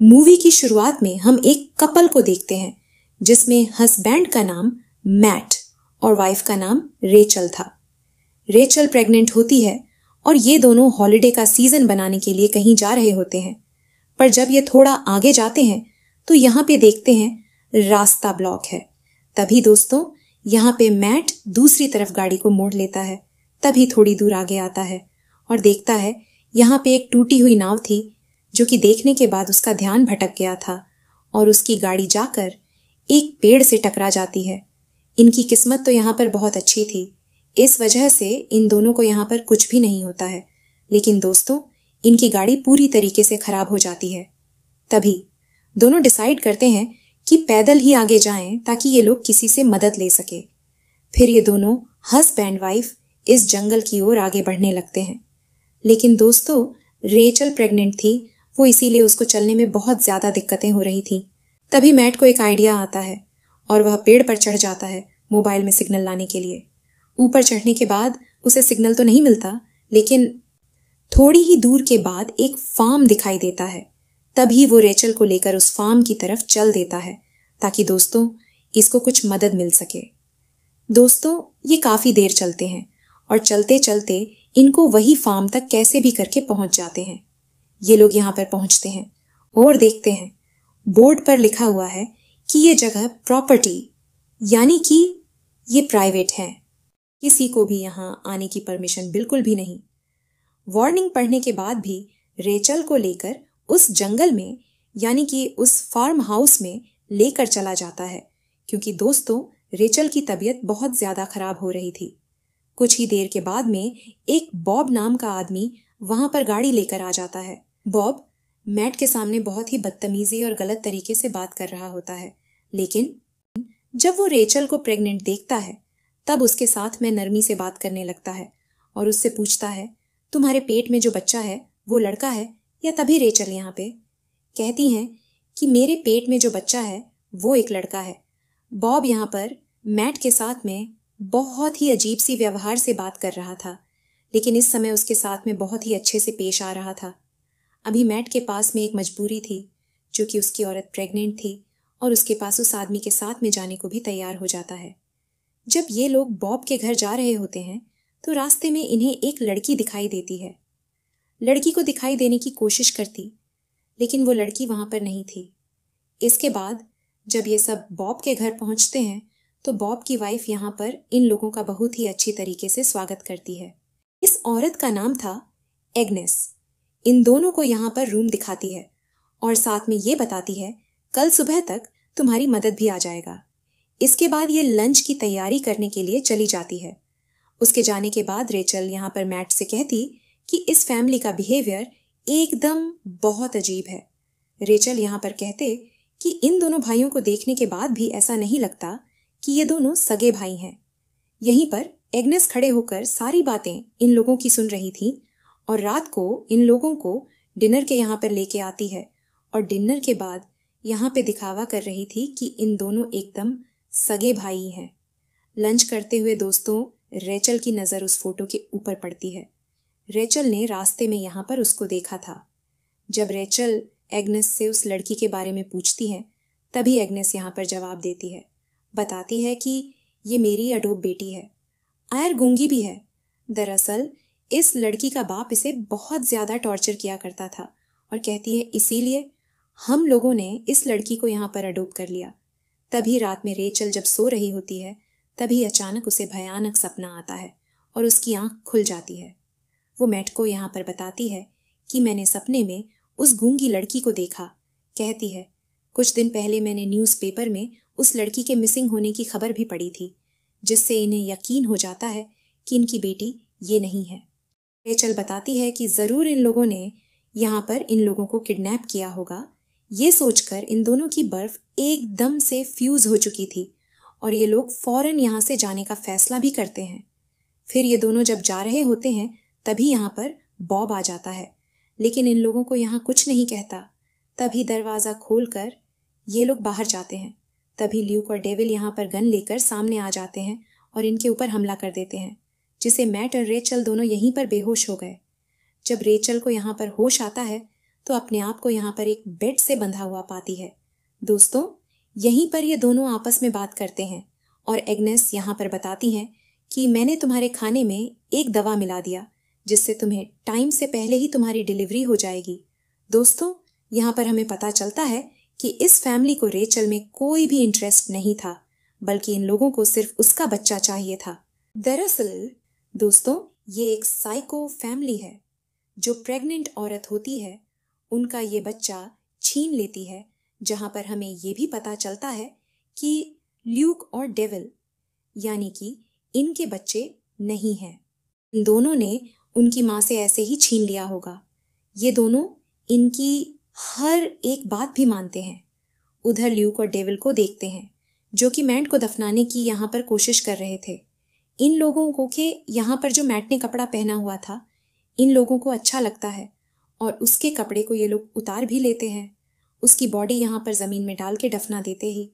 Movie की शुरुआत में हम एक कपल को देखते हैं जिसमें हस्बैंड का नाम मैट और वाइफ का नाम रेचल था। रेचल प्रेग्नेंट होती है और ये दोनों हॉलिडे का सीजन बनाने के लिए कहीं जा रहे होते हैं। पर जब ये थोड़ा आगे जाते हैं तो यहाँ पे देखते हैं रास्ता ब्लॉक है। तभी दोस्तों यहाँ पे मैट दूसरी तरफ गाड़ी को मोड़ लेता है। तभी थोड़ी दूर आगे आता है और देखता है यहाँ पे एक टूटी हुई नाव थी जो कि देखने के बाद उसका ध्यान भटक गया था और उसकी गाड़ी जाकर एक पेड़ से टकरा जाती है। इनकी किस्मत तो यहाँ पर बहुत अच्छी थी, इस वजह से इन दोनों को यहाँ पर कुछ भी नहीं होता है। लेकिन दोस्तों इनकी गाड़ी पूरी तरीके से खराब हो जाती है। तभी दोनों डिसाइड करते हैं कि पैदल ही आगे जाएं ताकि ये लोग किसी से मदद ले सके। फिर ये दोनों हस्बैंड वाइफ इस जंगल की ओर आगे बढ़ने लगते हैं। लेकिन दोस्तों रेचल प्रेग्नेंट थी, वो इसीलिए उसको चलने में बहुत ज्यादा दिक्कतें हो रही थी। तभी मैट को एक आइडिया आता है और वह पेड़ पर चढ़ जाता है मोबाइल में सिग्नल लाने के लिए। ऊपर चढ़ने के बाद उसे सिग्नल तो नहीं मिलता, लेकिन थोड़ी ही दूर के बाद एक फार्म दिखाई देता है। तभी वो रेचल को लेकर उस फार्म की तरफ चल देता है ताकि दोस्तों इसको कुछ मदद मिल सके। दोस्तों ये काफी देर चलते हैं और चलते चलते इनको वही फार्म तक कैसे भी करके पहुंच जाते हैं। ये लोग यहाँ पर पहुंचते हैं और देखते हैं बोर्ड पर लिखा हुआ है कि ये जगह प्रॉपर्टी यानी कि ये प्राइवेट है, किसी को भी यहाँ आने की परमिशन बिल्कुल भी नहीं। वार्निंग पढ़ने के बाद भी रेचल को लेकर उस जंगल में यानी कि उस फार्म हाउस में लेकर चला जाता है, क्योंकि दोस्तों रेचल की तबीयत बहुत ज्यादा खराब हो रही थी। कुछ ही देर के बाद में एक बॉब नाम का आदमी वहां पर गाड़ी लेकर आ जाता है। बॉब मैट के सामने बहुत ही बदतमीजी और गलत तरीके से बात कर रहा होता है, लेकिन जब वो रेचल को प्रेग्नेंट देखता है तब उसके साथ में नरमी से बात करने लगता है और उससे पूछता है, तुम्हारे पेट में जो बच्चा है वो लड़का है या? तभी रेचल यहाँ पे कहती हैं कि मेरे पेट में जो बच्चा है वो एक लड़का है। बॉब यहाँ पर मैट के साथ में बहुत ही अजीब सी व्यवहार से बात कर रहा था, लेकिन इस समय उसके साथ में बहुत ही अच्छे से पेश आ रहा था। अभी मैट के पास में एक मजबूरी थी, जो कि उसकी औरत प्रेग्नेंट थी और उसके पास उस आदमी के साथ में जाने को भी तैयार हो जाता है। जब ये लोग बॉब के घर जा रहे होते हैं तो रास्ते में इन्हें एक लड़की दिखाई देती है। लड़की को दिखाई देने की कोशिश करती, लेकिन वो लड़की वहां पर नहीं थी। इसके बाद जब ये सब बॉब के घर पहुंचते हैं तो बॉब की वाइफ यहाँ पर इन लोगों का बहुत ही अच्छी तरीके से स्वागत करती है। इस औरत का नाम था एग्नेस। इन दोनों को यहाँ पर रूम दिखाती है और साथ में ये बताती है कल सुबह तक तुम्हारी मदद भी आ जाएगा। इसके बाद ये लंच की तैयारी करने के लिए चली जाती है। उसके जाने के बाद रेचल यहाँ पर मैट से कहती कि इस फैमिली का बिहेवियर एकदम बहुत अजीब है। रेचल यहाँ पर कहते कि इन दोनों भाइयों को देखने के बाद भी ऐसा नहीं लगता कि ये दोनों सगे भाई हैं। यहीं पर एग्नेस खड़े होकर सारी बातें इन लोगों की सुन रही थी और रात को इन लोगों को डिनर के यहाँ पर लेके आती है और डिनर के बाद यहाँ पे दिखावा कर रही थी कि इन दोनों एकदम सगे भाई हैं। लंच करते हुए दोस्तों रेचल की नज़र उस फोटो के ऊपर पड़ती है। रेचल ने रास्ते में यहाँ पर उसको देखा था। जब रेचल एग्नेस से उस लड़की के बारे में पूछती है तभी एग्नेस यहाँ पर जवाब देती है, बताती है कि ये मेरी अडोप बेटी है, आयर गूंगी भी है। दरअसल इस लड़की का बाप इसे बहुत ज़्यादा टॉर्चर किया करता था और कहती है इसीलिए हम लोगों ने इस लड़की को यहाँ पर अडोप्ट कर लिया। तभी रात में रेचल जब सो रही होती है तभी अचानक उसे भयानक सपना आता है और उसकी आंख खुल जाती है। वो मैट को यहाँ पर बताती है कि मैंने सपने में उस गूंगी लड़की को देखा। कहती है कुछ दिन पहले मैंने न्यूज़पेपर में उस लड़की के मिसिंग होने की खबर भी पढ़ी थी, जिससे इन्हें यकीन हो जाता है कि इनकी बेटी ये नहीं है। रेचल बताती है कि ज़रूर इन लोगों ने यहाँ पर इन लोगों को किडनैप किया होगा। ये सोचकर इन दोनों की बर्फ एकदम से फ्यूज़ हो चुकी थी और ये लोग फौरन यहाँ से जाने का फैसला भी करते हैं। फिर ये दोनों जब जा रहे होते हैं तभी यहाँ पर बॉब आ जाता है, लेकिन इन लोगों को यहाँ कुछ नहीं कहता। तभी दरवाज़ा खोलकर ये लोग बाहर जाते हैं। तभी ल्यूक और डेविल यहाँ पर गन लेकर सामने आ जाते हैं और इनके ऊपर हमला कर देते हैं, जिसे मैट और रेचल दोनों यहीं पर बेहोश हो गए। जब रेचल को यहाँ पर होश आता है तो अपने आप को यहाँ पर एक बेड से बंधा हुआ पाती है। दोस्तों, यहीं पर ये दोनों आपस में बात करते हैं और एग्नेस यहाँ पर बताती हैं कि मैंने तुम्हारे खाने में एक दवा मिला दिया जिससे तुम्हें टाइम से पहले ही तुम्हारी डिलीवरी हो जाएगी। दोस्तों, यहाँ पर हमें पता चलता है कि इस फैमिली को रेचल में कोई भी इंटरेस्ट नहीं था, बल्कि इन लोगों को सिर्फ उसका बच्चा चाहिए था। दरअसल दोस्तों, ये एक साइको फैमिली है। जो प्रेग्नेंट औरत होती है उनका ये बच्चा छीन लेती है, जहां पर हमें ये भी पता चलता है कि ल्यूक और डेविल यानी कि इनके बच्चे नहीं हैं। इन दोनों ने उनकी माँ से ऐसे ही छीन लिया होगा। ये दोनों इनकी हर एक बात भी मानते हैं। उधर ल्यूक और डेविल को देखते हैं जो कि मैट को दफनाने की यहाँ पर कोशिश कर रहे थे। इन लोगों को के यहाँ पर जो मैट ने कपड़ा पहना हुआ था, इन लोगों को अच्छा लगता है और उसके कपड़े को ये लोग उतार भी लेते हैं। उसकी बॉडी यहाँ पर ज़मीन में डाल के दफना देते ही।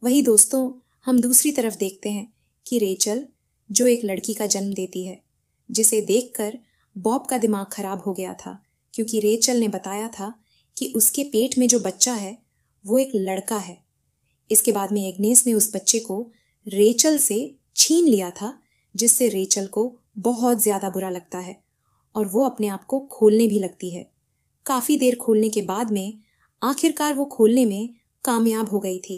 वही दोस्तों, हम दूसरी तरफ देखते हैं कि रेचल जो एक लड़की का जन्म देती है, जिसे देखकर बॉब का दिमाग खराब हो गया था, क्योंकि रेचल ने बताया था कि उसके पेट में जो बच्चा है वो एक लड़का है। इसके बाद में एग्नेस ने उस बच्चे को रेचल से छीन लिया था, जिससे रेचल को बहुत ज़्यादा बुरा लगता है और वो अपने आप को खोलने भी लगती है। काफ़ी देर खोलने के बाद में आखिरकार वो खोलने में कामयाब हो गई थी।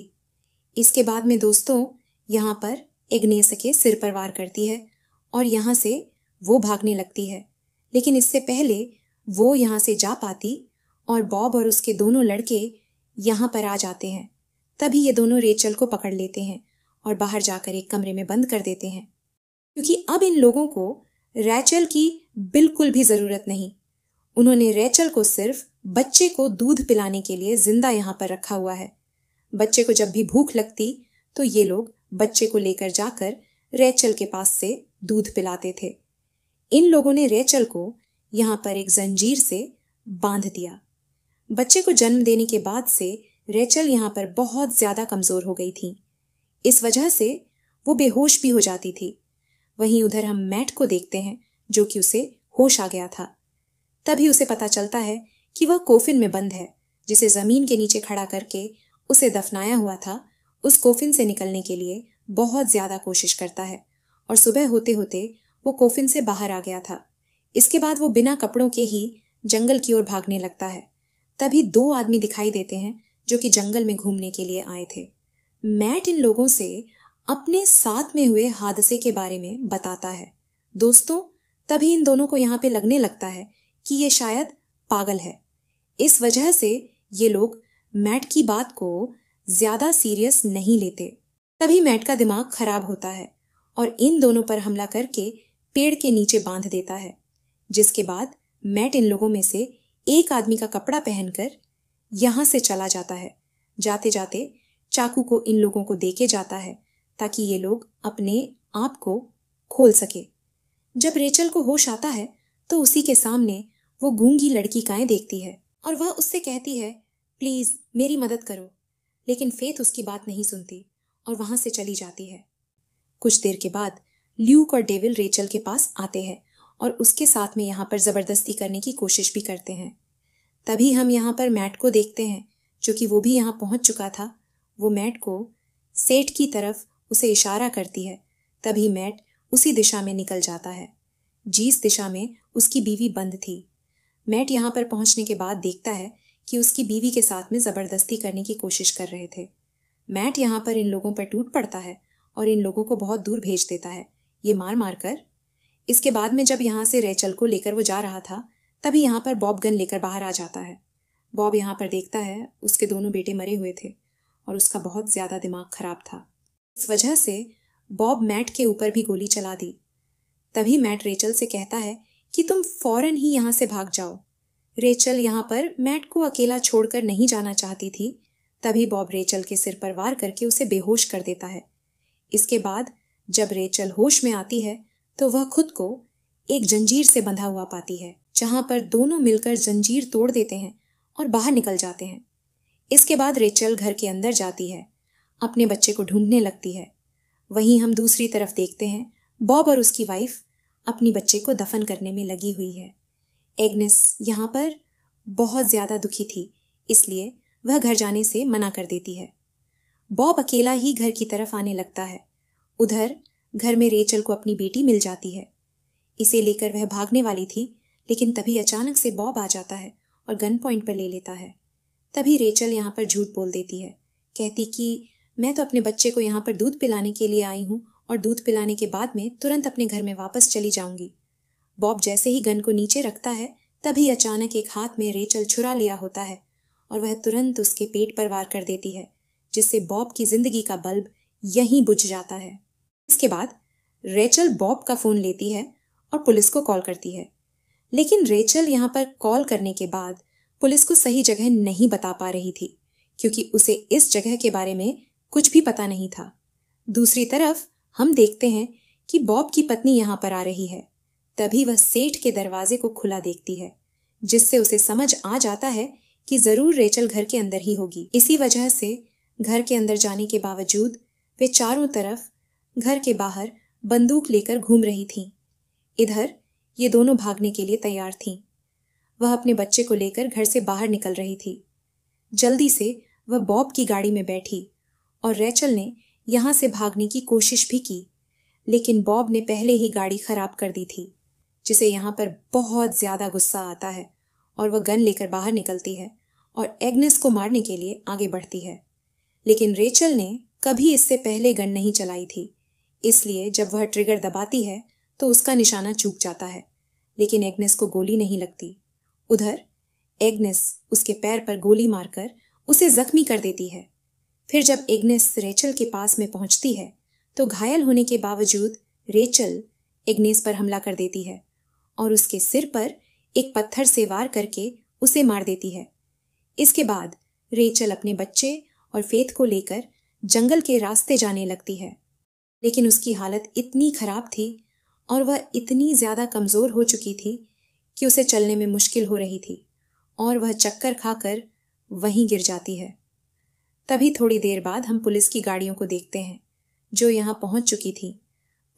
इसके बाद में दोस्तों, यहाँ पर एग्नेस के सिर पर वार करती है और यहाँ से वो भागने लगती है। लेकिन इससे पहले वो यहाँ से जा पाती और बॉब और उसके दोनों लड़के यहाँ पर आ जाते हैं। तभी ये दोनों रेचल को पकड़ लेते हैं और बाहर जाकर एक कमरे में बंद कर देते हैं, क्योंकि अब इन लोगों को रेचल की बिल्कुल भी ज़रूरत नहीं। उन्होंने रेचल को सिर्फ बच्चे को दूध पिलाने के लिए जिंदा यहाँ पर रखा हुआ है। बच्चे को जब भी भूख लगती तो ये लोग बच्चे को लेकर जाकर रेचल के पास से दूध पिलाते थे। इन लोगों ने रेचल को यहाँ पर एक जंजीर से बांध दिया। बच्चे को जन्म देने के बाद से रेचल यहाँ पर बहुत ज़्यादा कमज़ोर हो गई थी। इस वजह से वो बेहोश भी हो जाती थी। वहीं उधर हम मैट को देखते हैं जो कि उसे होश आ गया था। तभी उसे पता चलता है कि वह कोफिन में बंद है, जिसे ज़मीन के नीचे खड़ा करके उसे दफनाया हुआ था। उस कोफिन से निकलने के लिए बहुत ज़्यादा कोशिश करता है और सुबह होते होते वो कोफिन से बाहर आ गया था। इसके बाद वो बिना कपड़ों के ही जंगल की ओर भागने लगता है। तभी दो आदमी दिखाई देते हैं जो कि जंगल में घूमने के लिए आए थे। मैट इन लोगों से अपने साथ में हुए हादसे के बारे में बताता है। दोस्तों, तभी इन दोनों को यहाँ पे लगने लगता है कि ये शायद पागल है। इस वजह से ये लोग मैट की बात को ज्यादा सीरियस नहीं लेते। तभी मैट का दिमाग खराब होता है और इन दोनों पर हमला करके पेड़ के नीचे बांध देता है। जिसके बाद मैट इन लोगों में से एक आदमी का कपड़ा पहनकर यहाँ से चला जाता है। जाते जाते चाकू को इन लोगों को देके जाता है ताकि ये लोग अपने आप को खोल सके। जब रेचल को होश आता है तो उसी के सामने वो गूंगी लड़की काएं देखती है और वह उससे कहती है, प्लीज मेरी मदद करो। लेकिन फेथ उसकी बात नहीं सुनती और वहां से चली जाती है। कुछ देर के बाद ल्यूक और डेविल रेचल के पास आते हैं और उसके साथ में यहाँ पर जबरदस्ती करने की कोशिश भी करते हैं। तभी हम यहाँ पर मैट को देखते हैं जो कि वो भी यहाँ पहुंच चुका था। वो मैट को सेठ की तरफ उसे इशारा करती है। तभी मैट उसी दिशा में निकल जाता है जिस दिशा में उसकी बीवी बंद थी। मैट यहाँ पर पहुंचने के बाद देखता है कि उसकी बीवी के साथ में जबरदस्ती करने की कोशिश कर रहे थे। मैट यहाँ पर इन लोगों पर टूट पड़ता है और इन लोगों को बहुत दूर भेज देता है, ये मार मार कर। इसके बाद में जब यहाँ से रेचल को लेकर वो जा रहा था तभी यहाँ पर बॉब गन लेकर बाहर आ जाता है। बॉब यहाँ पर देखता है उसके दोनों बेटे मरे हुए थे और उसका बहुत ज़्यादा दिमाग खराब था। इस वजह से बॉब मैट के ऊपर भी गोली चला दी। तभी मैट रेचल से कहता है कि तुम फौरन ही यहाँ से भाग जाओ। रेचल यहाँ पर मैट को अकेला छोड़कर नहीं जाना चाहती थी। तभी बॉब रेचल के सिर पर वार करके उसे बेहोश कर देता है। इसके बाद जब रेचल होश में आती है तो वह खुद को एक जंजीर से बंधा हुआ पाती है, जहां पर दोनों मिलकर जंजीर तोड़ देते हैं और बाहर निकल जाते हैं। इसके बाद रेचल घर के अंदर जाती है, अपने बच्चे को ढूंढने लगती है। वहीं हम दूसरी तरफ देखते हैं बॉब और उसकी वाइफ अपनी बच्चे को दफन करने में लगी हुई है। एग्नेस यहाँ पर बहुत ज्यादा दुखी थी, इसलिए वह घर जाने से मना कर देती है। बॉब अकेला ही घर की तरफ आने लगता है। उधर घर में रेचल को अपनी बेटी मिल जाती है। इसे लेकर वह भागने वाली थी, लेकिन तभी अचानक से बॉब आ जाता है और गन पॉइंट पर ले लेता है। तभी रेचल यहाँ पर झूठ बोल देती है, कहती कि मैं तो अपने बच्चे को यहाँ पर दूध पिलाने के लिए आई हूँ और दूध पिलाने के बाद में तुरंत अपने घर में वापस चली जाऊंगी। बॉब जैसे ही गन को नीचे रखता है, तभी अचानक एक हाथ में रेचल छुरा लिया होता है और वह तुरंत उसके पेट पर वार कर देती है, जिससे बॉब की जिंदगी का बल्ब यहीं बुझ जाता है। इसके बाद रेचल बॉब का फोन लेती है और पुलिस को कॉल करती है, लेकिन रेचल यहाँ पर कॉल करने के बाद पुलिस को सही जगह नहीं बता पा रही थी, क्योंकि उसे इस जगह के बारे में कुछ भी पता नहीं था। दूसरी तरफ हम देखते हैं कि बॉब की पत्नी यहाँ पर आ रही है। तभी वह सेठ के दरवाजे को खुला देखती है, जिससे उसे समझ आ जाता है कि जरूर रेचल घर के अंदर ही होगी। इसी वजह से घर के अंदर जाने के बावजूद वे चारों तरफ घर के बाहर बंदूक लेकर घूम रही थीं। इधर ये दोनों भागने के लिए तैयार थीं। वह अपने बच्चे को लेकर घर से बाहर निकल रही थी। जल्दी से वह बॉब की गाड़ी में बैठी और रेचल ने यहाँ से भागने की कोशिश भी की, लेकिन बॉब ने पहले ही गाड़ी खराब कर दी थी, जिसे यहाँ पर बहुत ज्यादा गुस्सा आता है और वह गन लेकर बाहर निकलती है और एग्नेस को मारने के लिए आगे बढ़ती है। लेकिन रेचल ने कभी इससे पहले गन नहीं चलाई थी, इसलिए जब वह ट्रिगर दबाती है तो उसका निशाना चूक जाता है, लेकिन एग्नेस को गोली नहीं लगती। उधर एग्नेस उसके पैर पर गोली मारकर उसे जख्मी कर देती है। फिर जब एग्नेस रेचल के पास में पहुंचती है तो घायल होने के बावजूद रेचल एग्नेस पर हमला कर देती है और उसके सिर पर एक पत्थर से वार करके उसे मार देती है। इसके बाद रेचल अपने बच्चे और फेथ को लेकर जंगल के रास्ते जाने लगती है, लेकिन उसकी हालत इतनी खराब थी और वह इतनी ज्यादा कमजोर हो चुकी थी कि उसे चलने में मुश्किल हो रही थी और वह चक्कर खाकर वहीं गिर जाती है। तभी थोड़ी देर बाद हम पुलिस की गाड़ियों को देखते हैं जो यहाँ पहुंच चुकी थी।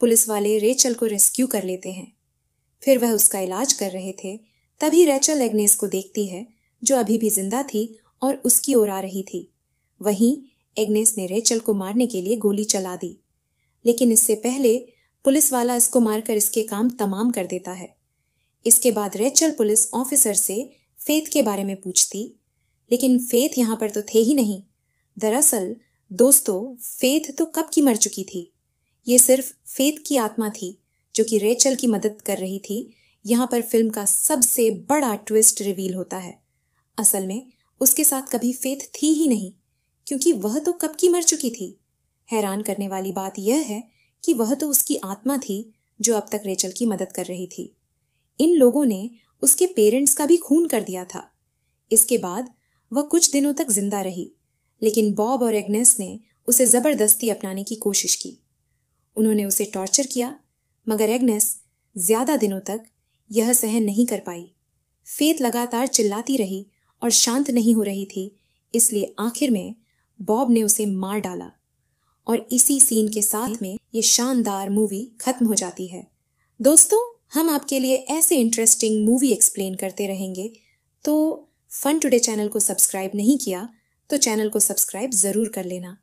पुलिस वाले रेचल को रेस्क्यू कर लेते हैं। फिर वह उसका इलाज कर रहे थे, तभी रेचल एग्नेस को देखती है जो अभी भी जिंदा थी और उसकी ओर आ रही थी। वहीं एग्नेस ने रेचल को मारने के लिए गोली चला दी, लेकिन इससे पहले पुलिस वाला इसको मारकर इसके काम तमाम कर देता है। इसके बाद रेचल पुलिस ऑफिसर से फेथ के बारे में पूछती, लेकिन फेथ यहाँ पर तो थे ही नहीं। दरअसल दोस्तों, फेथ तो कब की मर चुकी थी। ये सिर्फ फेथ की आत्मा थी जो कि रेचल की मदद कर रही थी। यहाँ पर फिल्म का सबसे बड़ा ट्विस्ट रिवील होता है। असल में उसके साथ कभी फेथ थी ही नहीं, क्योंकि वह तो कब की मर चुकी थी। हैरान करने वाली बात यह है कि वह तो उसकी आत्मा थी जो अब तक रेचल की मदद कर रही थी। इन लोगों ने उसके पेरेंट्स का भी खून कर दिया था। इसके बाद वह कुछ दिनों तक जिंदा रही, लेकिन बॉब और एग्नेस ने उसे जबरदस्ती अपनाने की कोशिश की। उन्होंने उसे टॉर्चर किया, मगर एग्नेस ज्यादा दिनों तक यह सहन नहीं कर पाई। फेथ लगातार चिल्लाती रही और शांत नहीं हो रही थी, इसलिए आखिर में बॉब ने उसे मार डाला और इसी सीन के साथ में ये शानदार मूवी खत्म हो जाती है। दोस्तों, हम आपके लिए ऐसे इंटरेस्टिंग मूवी एक्सप्लेन करते रहेंगे, तो फन टुडे चैनल को सब्सक्राइब नहीं किया तो चैनल को सब्सक्राइब जरूर कर लेना।